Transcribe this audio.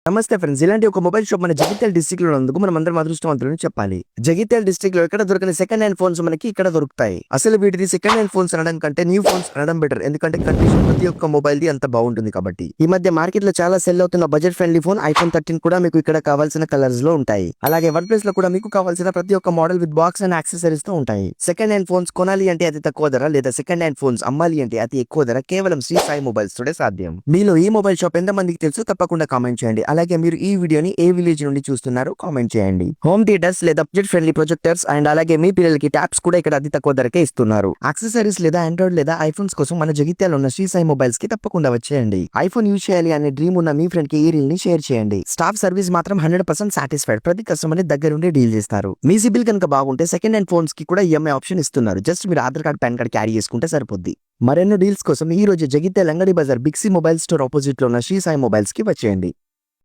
నమస్తే ఫ్రెండ్స్, ఇలాంటి ఒక మొబైల్ షాప్ మన జగిత్యాల డిస్ట్రిక్ట్ లో ఉన్నందుకు మనం అందరం అదృష్టవంతులని చెప్పాలి. జగిత్యాల డిస్ట్రిక్ట్ లో ఎక్కడ దొరకని సెకండ్ హ్యాండ్ ఫోన్స్ మనకి ఇక్కడ దొరుకుతాయి. అసలు వీటిని సెకండ్ హ్యాండ్ ఫోన్స్ అనడం కంటే న్యూ ఫోన్స్ అనడం బెటర్. ఎందుకంటే కండిషన్ ప్రతి ఒక్క మొబైల్ ది అంత బాగుంటుంది కాబట్టి. ఈ మధ్య మార్కెట్ లో చాలా సెల్ అవుతున్న బడ్జెట్ ఫ్రెండ్లీ ఫోన్ ఐఫోన్ 13 కూడా మీకు ఇక్కడ కావాల్సిన కలర్స్ లో ఉంటాయి. అలాగే వన్ ప్లస్ లో కూడా మీకు కావాల్సిన ప్రతి ఒక్క model with box and accessories తో ఉంటాయి. సెకండ్ హ్యాండ్ ఫోన్స్ కొనాలి అంటే అతి తక్కువ ధర, లేదా సెకండ్ హ్యాండ్ ఫోన్స్ అమ్మాలి అంటే అతి ఎక్కువ ధర కేవలం శ్రీ సాయి మొబైల్స్ తోనే సాధ్యం. మీలో ఈ మొబైల్ షాప్ ఎంత మందికి తెలుసు తప్పకుండా కామెంట్ చేయండి. అలాగే మీరు ఈ వీడియోని ఏ విలేజ్ నుండి చూస్తున్నారో కామెంట్ చేయండి. హోమ్ థియేటర్స్ లేదా బడ్జెట్ ఫ్రెండ్లీ ప్రొజెక్టర్స్ అండ్ అలాగే మీ పిల్లలకి ట్యాబ్స్ కూడా ఇక్కడ అతి తక్కువ ధరకే ఇస్తున్నారు. యాక్సెసరీస్ లేదా ఆండ్రాయిడ్ లేదా ఐఫోన్స్ కోసం మన జగిత్యాల ఉన్న శ్రీ సాయి మొబైల్స్ కి తప్పకుండా వచ్చేయండి. ఐఫోన్ యూజ్ చేయాలి అనే డ్రీమ్ ఉన్న మీ ఫ్రెండ్ కి ఈ రీల్ ని షేర్ చేయండి. స్టాఫ్ సర్వీస్ మాత్రం 100% సాటిస్ఫైడ్. ప్రతి కస్టమర్ ని దగ్గరుండి డీల్ చేస్తారు. మీ సిబిల్ కనుక బాగుంటే సెకండ్ హ్యాండ్ ఫోన్స్ కి కూడా ఈఎంఐ ఆప్షన్ ఇస్తున్నారు. జస్ట్ మీరు Aadhaar card, PAN card carry చేసుకుంటే సరిపోద్ది. మరెన్నో డీల్స్ కోసం ఈ రోజు జగిత్యాల అంగడి బజార్ big C mobile store opposite లో ఉన్న శ్రీ సాయి మొబైల్స్ కి వచ్చేయండి.